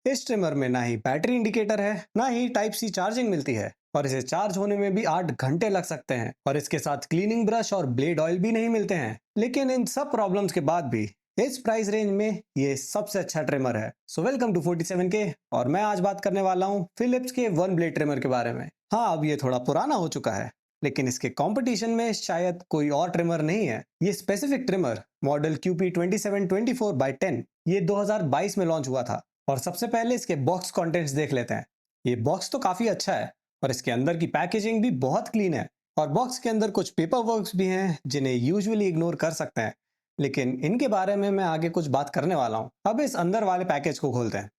इस ट्रिमर में ना ही बैटरी इंडिकेटर है, ना ही टाइप सी चार्जिंग मिलती है, और इसे चार्ज होने में भी 8 घंटे लग सकते हैं। और इसके साथ क्लीनिंग ब्रश और ब्लेड ऑयल भी नहीं मिलते हैं। लेकिन इन सब प्रॉब्लम्स के बाद भी इस प्राइस रेंज में ये सबसे अच्छा ट्रिमर है। सो वेलकम टू 47K, और मैं आज बात करने वाला हूँ फिलिप्स के वन ब्लेड ट्रिमर के बारे में। हाँ, अब ये थोड़ा पुराना हो चुका है, लेकिन इसके कंपटीशन में शायद कोई और ट्रिमर नहीं है। ये स्पेसिफिक ट्रिमर मॉडल QP2724/10 ये 2022 में लॉन्च हुआ था। और सबसे पहले इसके बॉक्स कंटेंट्स देख लेते हैं। ये बॉक्स तो काफी अच्छा है, और इसके अंदर की पैकेजिंग भी बहुत क्लीन है। और बॉक्स के अंदर कुछ पेपर वर्क्स भी हैं जिन्हें यूजुअली इग्नोर कर सकते हैं, लेकिन इनके बारे में मैं आगे कुछ बात करने वाला हूँ। अब इस अंदर वाले पैकेज को खोलते हैं,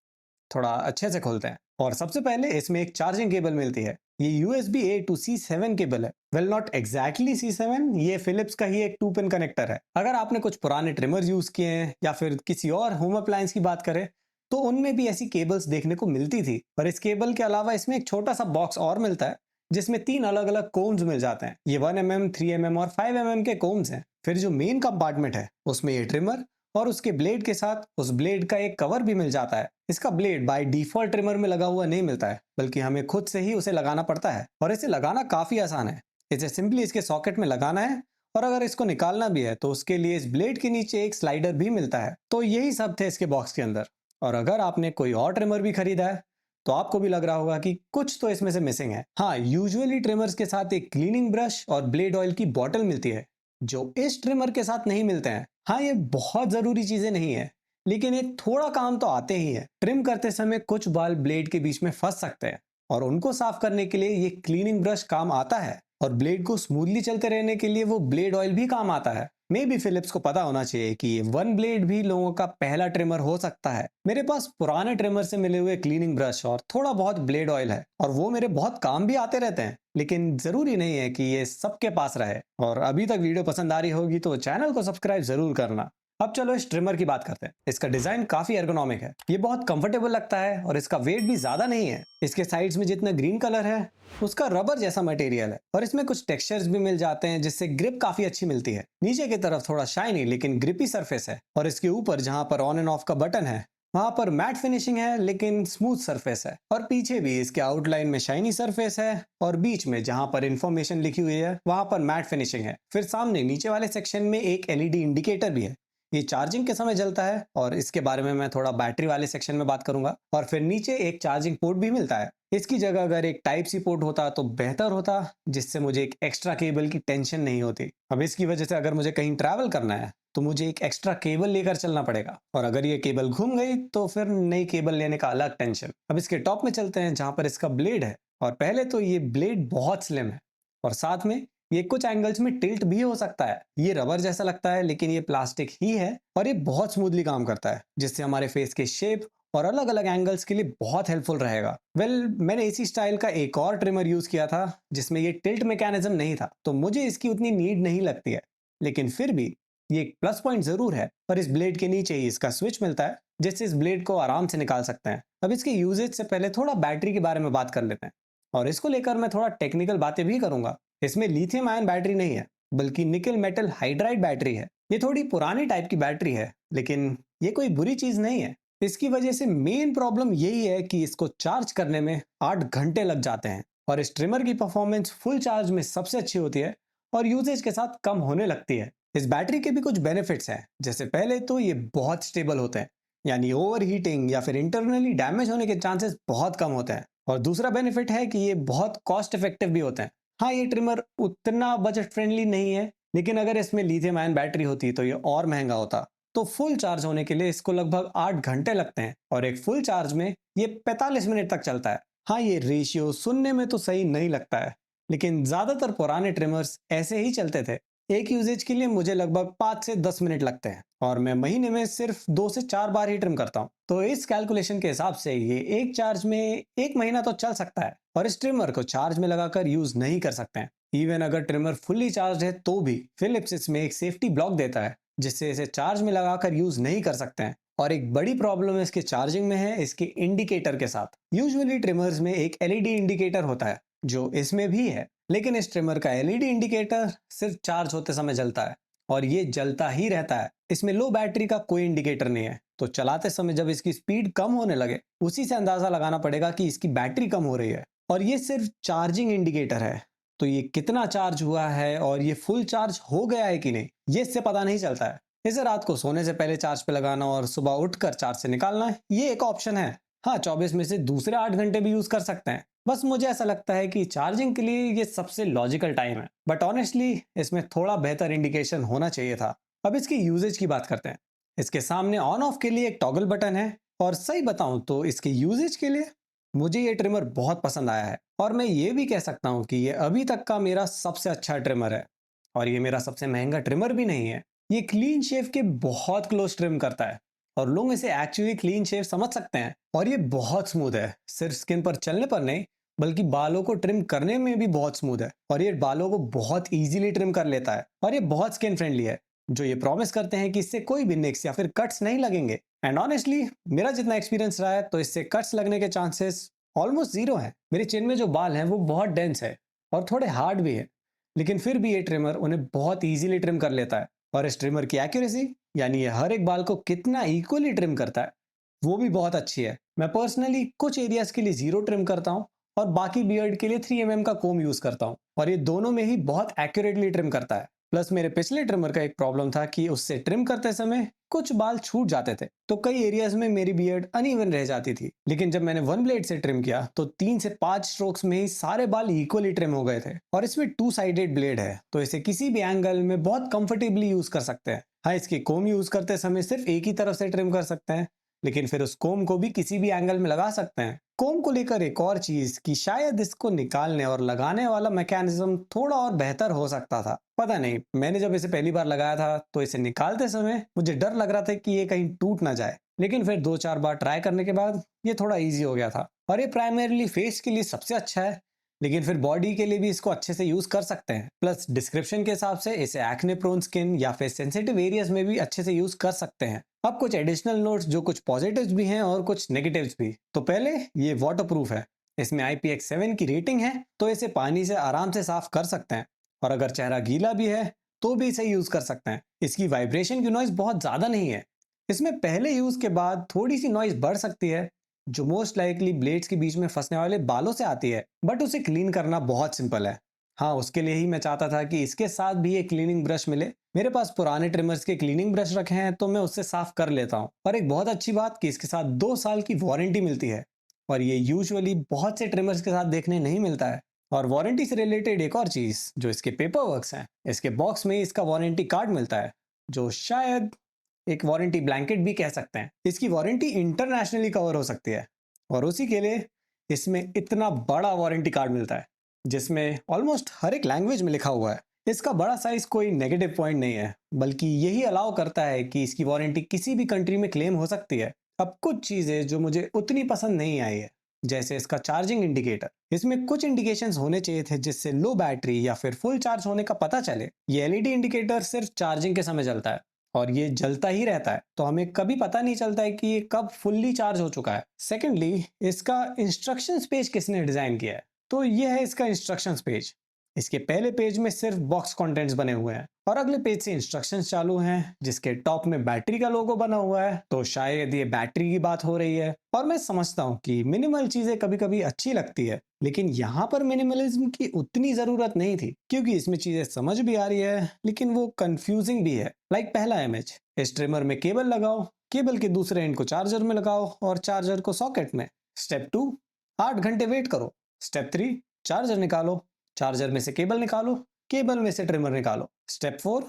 थोड़ा अच्छे से खोलते हैं। और सबसे पहले इसमें एक चार्जिंग केबल मिलती है। ये USB-A to C7 केबल है। वेल, नॉट एग्जैक्टली C7, ये फिलिप्स का ही एक 2 पिन कनेक्टर है। अगर आपने कुछ पुराने ट्रिमर यूज किए हैं या फिर किसी और होम अप्लायंस की बात करें, तो उनमें भी ऐसी केबल्स देखने को मिलती थी। पर इस केबल के अलावा इसमें एक छोटा सा बॉक्स और मिलता है, जिसमें 3 अलग अलग कोम्स मिल जाते हैं। ये 1 mm, 3 mm और 5 mm के कोम्स हैं। फिर जो मेन कंपार्टमेंट है उसमें ये ट्रिमर और उसके ब्लेड के साथ उस ब्लेड का एक कवर भी मिल जाता है। इसका ब्लेड बाय डिफॉल्ट ट्रिमर में लगा हुआ नहीं मिलता है, बल्कि हमें खुद से ही उसे लगाना पड़ता है। और इसे लगाना काफी आसान है। इसे सिंपली इसके सॉकेट में लगाना है, और अगर इसको निकालना भी है तो उसके लिए इस ब्लेड के नीचे एक स्लाइडर भी मिलता है। तो यही सब थे इसके बॉक्स के अंदर। और अगर आपने कोई और ट्रिमर भी खरीदा है, तो आपको भी लग रहा होगा कि कुछ तो इसमें से मिसिंग है। हाँ, यूजुअली ट्रिमर्स के साथ एक क्लीनिंग ब्रश और ब्लेड ऑयल की बॉटल मिलती है, जो इस ट्रिमर के साथ नहीं मिलते हैं। हाँ, ये बहुत जरूरी चीजें नहीं है, लेकिन ये थोड़ा काम तो आते ही है। ट्रिम करते समय कुछ बाल ब्लेड के बीच में फंस सकते हैं, और उनको साफ करने के लिए ये क्लीनिंग ब्रश काम आता है। और ब्लेड को स्मूथली चलते रहने के लिए वो ब्लेड ऑयल भी काम आता है। मे बी फिलिप्स को पता होना चाहिए कि ये वन ब्लेड भी लोगों का पहला ट्रिमर हो सकता है। मेरे पास पुराने ट्रिमर से मिले हुए क्लीनिंग ब्रश और थोड़ा बहुत ब्लेड ऑयल है, और वो मेरे बहुत काम भी आते रहते हैं। लेकिन जरूरी नहीं है कि ये सबके पास रहे। और अभी तक वीडियो पसंद आ रही होगी तो चैनल को सब्सक्राइब जरूर करना। अब चलो इस ट्रिमर की बात करते हैं। इसका डिजाइन काफी एर्गोनॉमिक है। ये बहुत कंफर्टेबल लगता है, और इसका वेट भी ज्यादा नहीं है। इसके साइड्स में जितना ग्रीन कलर है, उसका रबर जैसा मटेरियल है, और इसमें कुछ टेक्सचर्स भी मिल जाते हैं, जिससे ग्रिप काफी अच्छी मिलती है। नीचे की तरफ थोड़ा शाइनी लेकिन ग्रिपी सरफेस है, और इसके ऊपर जहां पर ऑन एंड ऑफ का बटन है, वहां पर मैट फिनिशिंग है लेकिन स्मूथ सरफेस है। और पीछे भी इसके आउटलाइन में शाइनी सरफेस है, और बीच में जहां पर इंफॉर्मेशन लिखी हुई है वहां पर मैट फिनिशिंग है। फिर सामने नीचे वाले सेक्शन में एक LED इंडिकेटर भी है। ये चार्जिंग के समय जलता है, और इसके बारे में मैं थोड़ा बैटरी वाले सेक्शन में बात करूंगा। और फिर नीचे एक चार्जिंग पोर्ट भी मिलता है। इसकी जगह अगर एक टाइप सी पोर्ट होता तो बेहतर होता, जिससे मुझे एक एक्स्ट्रा केबल की टेंशन नहीं होती। अब इसकी वजह से अगर मुझे कहीं ट्रैवल करना है तो मुझे एक एक्स्ट्रा केबल लेकर चलना पड़ेगा, और अगर ये केबल घूम गई तो फिर नई केबल लेने का अलग टेंशन। अब इसके टॉप में चलते हैं, जहां पर इसका ब्लेड है। और पहले तो ये ब्लेड बहुत स्लिम है, और साथ में ये कुछ एंगल्स में टिल्ट भी हो सकता है। ये रबर जैसा लगता है, लेकिन ये प्लास्टिक ही है, और ये बहुत स्मूथली काम करता है, जिससे हमारे फेस के शेप और अलग अलग एंगल्स के लिए बहुत हेल्पफुल रहेगा। मैंने इसी स्टाइल का एक और ट्रिमर यूज किया था, जिसमें ये टिल्ट मैकेनिज्म नहीं था, तो मुझे इसकी उतनी नीड नहीं लगती है। लेकिन फिर भी ये एक प्लस पॉइंट जरूर है। पर इस ब्लेड के नीचे ही इसका स्विच मिलता है, जिससे इस ब्लेड को आराम से निकाल सकते हैं। अब इसके यूजेज से पहले थोड़ा बैटरी के बारे में बात कर लेते हैं, और इसको लेकर मैं थोड़ा टेक्निकल बातें भी करूंगा। इसमें लिथियम आयन बैटरी नहीं है, बल्कि निकल मेटल हाइड्राइड बैटरी है। ये थोड़ी पुरानी टाइप की बैटरी है, लेकिन ये कोई बुरी चीज नहीं है। इसकी वजह से मेन प्रॉब्लम यही है कि इसको चार्ज करने में 8 घंटे लग जाते हैं। और इस ट्रिमर की परफॉर्मेंस फुल चार्ज में सबसे अच्छी होती है, और यूजेज के साथ कम होने लगती है। इस बैटरी के भी कुछ बेनिफिट्स हैं। जैसे पहले तो ये बहुत स्टेबल होते हैं, यानी ओवर हीटिंग या फिर इंटरनली डैमेज होने के चांसेस बहुत कम होते हैं। और दूसरा बेनिफिट है कि ये बहुत कॉस्ट इफेक्टिव भी होते हैं। हाँ, ये ट्रिमर उतना बजट फ्रेंडली नहीं है, लेकिन अगर इसमें लिथियम आयन बैटरी होती तो ये और महंगा होता। तो फुल चार्ज होने के लिए इसको लगभग 8 घंटे लगते हैं, और एक फुल चार्ज में ये 45 मिनट तक चलता है। हाँ, ये रेशियो सुनने में तो सही नहीं लगता है, लेकिन ज्यादातर पुराने ट्रिमर्स ऐसे ही चलते थे। एक यूजेज के लिए मुझे लगभग 5 से 10 मिनट लगते हैं, और मैं महीने में सिर्फ 2 से 4 बार ही ट्रिम करता हूँ। तो इस कैलकुलेशन के हिसाब से ये एक चार्ज में 1 महीना तो चल सकता है। और इस ट्रिमर को चार्ज में लगाकर यूज नहीं कर सकते हैं। इवन अगर ट्रिमर फुल्ली चार्ज है तो भी फिलिप्स इसमें एक सेफ्टी ब्लॉक देता है, जिससे इसे चार्ज में लगाकर यूज नहीं कर सकते हैं। और एक बड़ी प्रॉब्लम इसके चार्जिंग में है इसके इंडिकेटर के साथ। यूजुअली ट्रिमर्स में एक LED इंडिकेटर होता है, जो इसमें भी है, लेकिन इस ट्रिमर का LED इंडिकेटर सिर्फ चार्ज होते समय जलता है, और ये जलता ही रहता है। इसमें लो बैटरी का कोई इंडिकेटर नहीं है, तो चलाते समय जब इसकी स्पीड कम होने लगे उसी से अंदाजा लगाना पड़ेगा कि इसकी बैटरी कम हो रही है। और ये सिर्फ चार्जिंग इंडिकेटर है, तो ये कितना चार्ज हुआ है और ये फुल चार्ज हो गया है कि नहीं, ये इससे पता नहीं चलता है। इसे रात को सोने से पहले चार्ज पे लगाना और सुबह उठकर चार्ज से निकालना है, ये एक ऑप्शन है। हाँ, 24 में से दूसरे 8 घंटे भी यूज कर सकते हैं। बस मुझे ऐसा लगता है कि चार्जिंग के लिए ये सबसे लॉजिकल टाइम है, बट ऑनेस्टली इसमें थोड़ा बेहतर इंडिकेशन होना चाहिए था। अब इसकी यूजेज की बात करते हैं। इसके सामने ऑन ऑफ के लिए एक टॉगल बटन है, और सही बताऊं तो इसके यूजेज के लिए मुझे ये ट्रिमर बहुत पसंद आया है, और मैं ये भी कह सकता हूँ कि ये अभी तक का मेरा सबसे अच्छा ट्रिमर है। और ये मेरा सबसे महंगा ट्रिमर भी नहीं है। ये क्लीन शेव के बहुत क्लोज ट्रिम करता है, और लोग इसे एक्चुअली क्लीन शेव समझ सकते हैं। और ये बहुत स्मूथ है, सिर्फ स्किन पर चलने पर नहीं बल्कि बालों को ट्रिम करने में भी बहुत स्मूथ है। और ये बालों को बहुत इजीली ट्रिम कर लेता है, और ये बहुत स्किन फ्रेंडली है, जो ये प्रॉमिस करते हैं कि इससे कोई भी निक्स या फिर कट्स नहीं लगेंगे। एंड ऑनेस्टली मेरा जितना एक्सपीरियंस रहा है तो इससे कट्स लगने के चांसेस ऑलमोस्ट जीरो है। मेरे चिन में जो बाल हैं वो बहुत डेंस है और थोड़े हार्ड भी है, लेकिन फिर भी ये ट्रिमर उन्हें बहुत इजीली ट्रिम कर लेता है। और इस ट्रिमर की एक्यूरेसी, यानी ये हर एक बाल को कितना इक्वली ट्रिम करता है, वो भी बहुत अच्छी है। मैं पर्सनली कुछ एरियाज के लिए 0 ट्रिम करता हूँ और बाकी बियर्ड के लिए 3 mm का कोम यूज करता हूँ, और ये दोनों में ही बहुत एक्यूरेटली ट्रिम करता है। प्लस मेरे पिछले ट्रिमर का एक प्रॉब्लम था कि उससे ट्रिम करते समय कुछ बाल छूट जाते थे, तो कई एरियाज में मेरी बियर्ड अनइवन रह जाती थी। लेकिन जब मैंने वन ब्लेड से ट्रिम किया तो 3 से 5 स्ट्रोक्स में ही सारे बाल इक्वली ट्रिम हो गए थे। और इसमें 2 साइडेड ब्लेड है, तो इसे किसी भी एंगल में बहुत कंफर्टेबली यूज कर सकते हैं। हाँ, इसकी कोम यूज करते समय सिर्फ एक ही तरफ से ट्रिम कर सकते हैं, लेकिन फिर उस कोम को भी किसी भी एंगल में लगा सकते हैं। कोम को लेकर एक और चीज कि शायद इसको निकालने और लगाने वाला मैकेनिज्म थोड़ा और बेहतर हो सकता था। पता नहीं, मैंने जब इसे पहली बार लगाया था तो इसे निकालते समय मुझे डर लग रहा था कि ये कहीं टूट ना जाए, लेकिन फिर 2-4 बार ट्राई करने के बाद ये थोड़ा इजी हो गया था। और ये प्राइमरीली फेस के लिए सबसे अच्छा है, लेकिन फिर बॉडी के लिए भी इसको अच्छे से यूज कर सकते हैं। प्लस डिस्क्रिप्शन के हिसाब से इसे एक्ने प्रोन स्किन या फिर सेंसिटिव एरियाज में भी अच्छे से यूज कर सकते हैं। अब कुछ एडिशनल नोट्स, जो कुछ पॉजिटिव्स भी हैं और कुछ नेगेटिव्स भी। तो पहले, ये वाटरप्रूफ है। इसमें IPX7 की रेटिंग है, तो इसे पानी से आराम से साफ कर सकते हैं, और अगर चेहरा गीला भी है तो भी इसे यूज कर सकते हैं। इसकी वाइब्रेशन की नॉइज बहुत ज्यादा नहीं है। इसमें पहले यूज के बाद थोड़ी सी नॉइज बढ़ सकती है, जो मोस्ट लाइकली ब्लेड्स के बीच में फंसने वाले बालों से आती है, बट उसे क्लीन करना बहुत सिंपल है। हाँ, उसके लिए ही मैं चाहता था कि इसके साथ भी एक क्लीनिंग ब्रश मिले। मेरे पास पुराने ट्रिमर्स के क्लीनिंग ब्रश रखे हैं, तो मैं उससे साफ कर लेता हूँ। और एक बहुत अच्छी बात कि इसके साथ 2 साल की वारंटी मिलती है, और ये यूजुअली बहुत से ट्रिमर्स के साथ देखने नहीं मिलता है। और वारंटी से रिलेटेड एक और चीज, जो इसके पेपर वर्क्स हैं, इसके बॉक्स में इसका वारंटी कार्ड मिलता है, जो शायद एक वारंटी ब्लैंकेट भी कह सकते हैं। इसकी वारंटी इंटरनेशनली कवर हो सकती है, और उसी के लिए इसमें इतना बड़ा वारंटी कार्ड मिलता है, जिसमें ऑलमोस्ट हर एक लैंग्वेज में लिखा हुआ है। इसका बड़ा साइज कोई नेगेटिव पॉइंट नहीं है, बल्कि यही अलाउ करता है कि इसकी वारंटी किसी भी कंट्री में क्लेम हो सकती है। अब कुछ चीजें जो मुझे उतनी पसंद नहीं आई है, जैसे इसका चार्जिंग इंडिकेटर। इसमें कुछ इंडिकेशंस होने चाहिए थे जिससे लो बैटरी या फिर फुल चार्ज होने का पता चले। ये एलईडी इंडिकेटर सिर्फ चार्जिंग के समय जलता है, और ये जलता ही रहता है, तो हमें कभी पता नहीं चलता है कि ये कब फुल्ली चार्ज हो चुका है। सेकेंडली, इसका इंस्ट्रक्शंस पेज किसने डिजाइन किया है? तो ये है इसका इंस्ट्रक्शंस पेज। इसके पहले पेज में सिर्फ बॉक्स कंटेंट्स बने हुए हैं, और अगले पेज से इंस्ट्रक्शंस चालू हैं, जिसके टॉप में बैटरी का लोगो बना हुआ है, तो शायद ये बैटरी की बात हो रही है। और मैं समझता हूँ कि मिनिमल चीजें कभी कभी अच्छी लगती है, लेकिन यहाँ पर मिनिमलिज्म की उतनी जरूरत नहीं थी, क्योंकि इसमें चीजें समझ भी आ रही है, लेकिन वो कंफ्यूजिंग भी है। लाइक पहला इमेज, इस ट्रिमर में केबल लगाओ, केबल के दूसरे एंड को चार्जर में लगाओ और चार्जर को सॉकेट में। स्टेप 2, 8 घंटे वेट करो। स्टेप 3, चार्जर निकालो, चार्जर में से केबल निकालो, केबल में से ट्रिमर निकालो। स्टेप 4,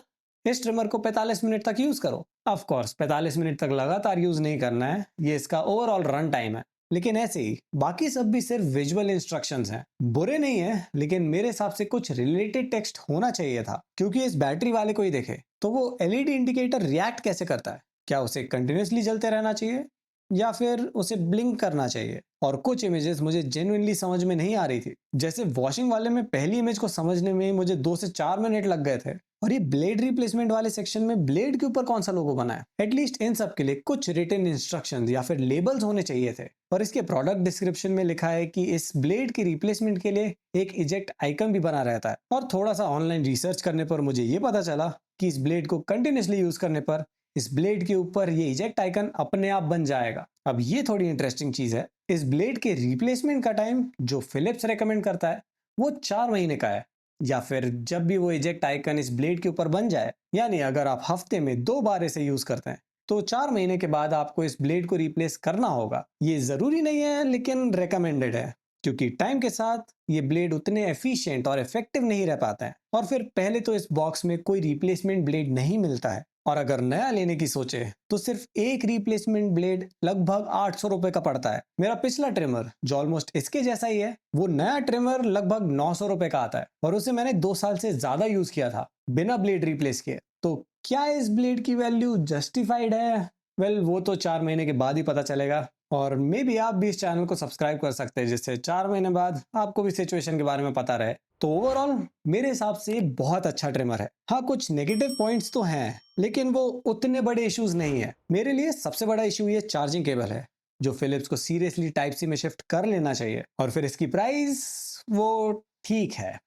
इस ट्रिमर को 45 मिनट तक यूज करो। ऑफ कोर्स 45 मिनट तक लगातार यूज नहीं करना है, ये इसका ओवरऑल रन टाइम है। लेकिन ऐसे ही बाकी सब भी सिर्फ विजुअल इंस्ट्रक्शंस हैं। बुरे नहीं है, लेकिन मेरे हिसाब से कुछ रिलेटेड टेक्स्ट होना चाहिए था, क्योंकि इस बैटरी वाले को ही देखे तो वो एलईडी इंडिकेटर रिएक्ट कैसे करता है। क्या उसे कंटिन्यूअसली जलते रहना चाहिए या फिर उसे ब्लिंक करना चाहिए? और कुछ इमेजेस मुझे जेन्युइनली समझ में नहीं आ रही थी, जैसे वॉशिंग वाले में पहली इमेज को समझने में मुझे 2 से 4 मिनट लग गए थे। और ये ब्लेड रिप्लेसमेंट वाले सेक्शन में ब्लेड के ऊपर कौन सा लोगो बना है? एटलीस्ट इन सब के लिए कुछ रिटन इंस्ट्रक्शंस या फिर लेबल्स होने चाहिए थे। और इसके प्रोडक्ट डिस्क्रिप्शन में लिखा है कि इस ब्लेड की रिप्लेसमेंट के लिए एक इजेक्ट आइकन भी बना रहता है। और थोड़ा सा ऑनलाइन रिसर्च करने पर मुझे ये पता चला कि इस ब्लेड को कंटिन्यूसली यूज करने पर इस ब्लेड के ऊपर ये इजेक्ट आइकन अपने आप बन जाएगा। अब ये थोड़ी इंटरेस्टिंग चीज है, इस ब्लेड के रिप्लेसमेंट का टाइम जो फिलिप्स रेकमेंड करता है वो 4 महीने का है, या फिर जब भी वो इजेक्ट आइकन इस ब्लेड के ऊपर बन जाए, यानी अगर आप हफ्ते में 2 बार इसे यूज करते हैं तो 4 महीने के बाद आपको इस ब्लेड को रिप्लेस करना होगा। ये जरूरी नहीं है लेकिन रेकमेंडेड है, क्योंकि टाइम के साथ ये ब्लेड उतने एफिशिएंट और इफेक्टिव नहीं रह पाते हैं। और फिर पहले तो इस बॉक्स में कोई रिप्लेसमेंट ब्लेड नहीं मिलता है, और अगर नया लेने की सोचे तो सिर्फ एक रिप्लेसमेंट ब्लेड लगभग 800 रुपए का पड़ता है। मेरा पिछला ट्रिमर जो ऑलमोस्ट इसके जैसा ही है, वो नया ट्रिमर लगभग 900 रुपए का आता है, और उसे मैंने 2 साल से ज्यादा यूज किया था बिना ब्लेड रिप्लेस किए। तो क्या इस ब्लेड की वैल्यू जस्टिफाइड है? वेल, वो तो 4 महीने के बाद ही पता चलेगा। और मे बी आप भी इस चैनल को सब्सक्राइब कर सकते हैं, जिससे 4 महीने बाद आपको भी सिचुएशन के बारे में पता रहे। तो ओवरऑल मेरे हिसाब से बहुत अच्छा ट्रिमर है। हाँ, कुछ नेगेटिव पॉइंट्स तो हैं, लेकिन वो उतने बड़े इश्यूज नहीं है। मेरे लिए सबसे बड़ा इशू ये चार्जिंग केबल है, जो फिलिप्स को सीरियसली टाइप सी में शिफ्ट कर लेना चाहिए। और फिर इसकी प्राइस वो ठीक है,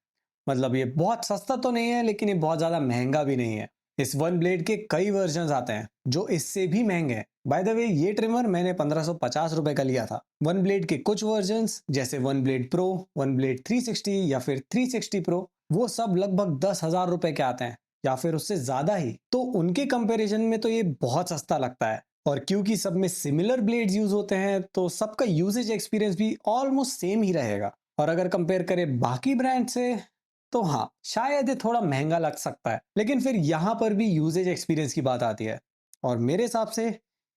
मतलब ये बहुत सस्ता तो नहीं है लेकिन ये बहुत ज्यादा महंगा भी नहीं है। इस वन ब्लेड के कई वर्जन आते हैं जो इससे भी महंगे हैं। बाय द वे, ये ट्रिमर मैंने 1550 रुपए का लिया था। वन ब्लेड के कुछ वर्जन्स जैसे one blade pro, one blade 360 या फिर 360 प्रो, वो सब लगभग 10,000 रुपए के आते हैं या फिर उससे ज्यादा ही। तो उनके कंपैरिजन में तो ये बहुत सस्ता लगता है। और क्योंकि सब में सिमिलर ब्लेड्स यूज होते हैं तो सबका यूजेज एक्सपीरियंस भी ऑलमोस्ट सेम ही रहेगा। और अगर कंपेयर करें बाकी ब्रांड से तो हाँ, शायद ये थोड़ा महंगा लग सकता है, लेकिन फिर यहाँ पर भी यूजेज एक्सपीरियंस की बात आती है, और मेरे हिसाब से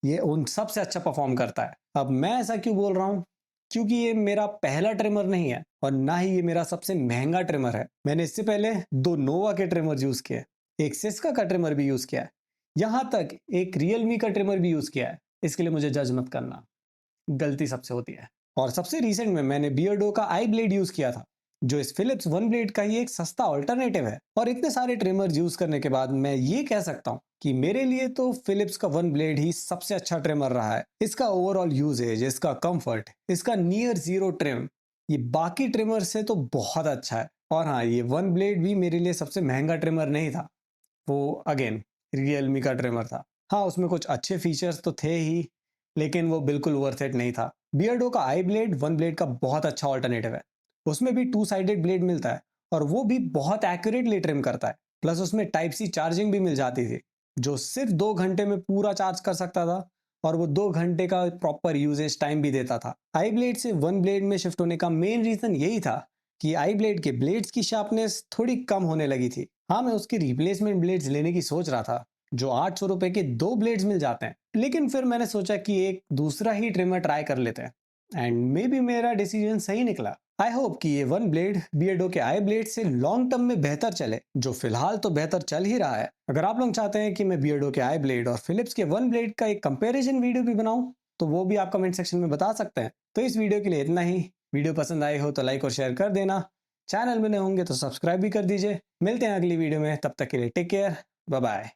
ये उन सबसे अच्छा परफॉर्म करता है। अब मैं ऐसा क्यों बोल रहा हूँ? क्योंकि ये मेरा पहला ट्रिमर नहीं है और ना ही ये मेरा सबसे महंगा ट्रिमर है। मैंने इससे पहले 2 नोवा के ट्रिमर यूज किए, एक सिस्का का ट्रिमर भी यूज किया है, यहाँ तक एक रियलमी का ट्रिमर भी यूज किया है। इसके लिए मुझे जज मत करना, गलती सबसे होती है। और सबसे रिसेंट में मैंने बियर्डो का आई ब्लेड यूज किया था, जो इस फिलिप्स वन ब्लेड का ही एक सस्ता ऑल्टरनेटिव है। और इतने सारे ट्रिमर यूज करने के बाद मैं ये कह सकता हूँ कि मेरे लिए तो फिलिप्स का वन ब्लेड ही सबसे अच्छा ट्रिमर रहा है। इसका ओवरऑल यूजेज, इसका कंफर्ट, इसका नियर जीरो ट्रिम, ये बाकी ट्रिमर से तो बहुत अच्छा है। और हाँ, ये वन ब्लेड भी मेरे लिए सबसे महंगा ट्रिमर नहीं था, वो अगेन रियलमी का ट्रिमर था। हाँ, उसमें कुछ अच्छे फीचर्स तो थे ही, लेकिन वो बिल्कुल वर्थ इट नहीं था। बियर्डो का आई ब्लेड वन ब्लेड का बहुत अच्छा ऑल्टरनेटिव है। उसमें भी 2 साइडेड ब्लेड मिलता है और वो भी बहुत एक्यूरेटली ट्रिम करता है। प्लस उसमें टाइप सी चार्जिंग भी मिल जाती थी, जो सिर्फ 2 घंटे में पूरा चार्ज कर सकता था, और वो 2 घंटे का प्रॉपर यूजेज टाइम भी देता था। आई ब्लेड से वन ब्लेड में शिफ्ट होने का मेन रीजन यही था कि आई ब्लेड के ब्लेड्स की शार्पनेस थोड़ी कम होने लगी थी। हाँ, मैं उसकी रिप्लेसमेंट ब्लेड्स लेने की सोच रहा था, जो 800 रुपए के 2 ब्लेड्स मिल जाते हैं, लेकिन फिर मैंने सोचा कि एक दूसरा ही ट्रिमर ट्राई कर लेते हैं, एंड मे बी मेरा डिसीजन सही निकला। आई होप कि ये वन ब्लेड बियर्डो के आई ब्लेड से लॉन्ग टर्म में बेहतर चले, जो फिलहाल तो बेहतर चल ही रहा है। अगर आप लोग चाहते हैं कि मैं बियर्डो के आई ब्लेड और फिलिप्स के वन ब्लेड का एक कंपैरिजन वीडियो भी बनाऊं, तो वो भी आप कमेंट सेक्शन में बता सकते हैं। तो इस वीडियो के लिए इतना ही। वीडियो पसंद आई हो तो लाइक और शेयर कर देना, चैनल में नए होंगे तो सब्सक्राइब भी कर दीजिए। मिलते हैं अगली वीडियो में, तब तक के लिए टेक केयर, बाय बाय।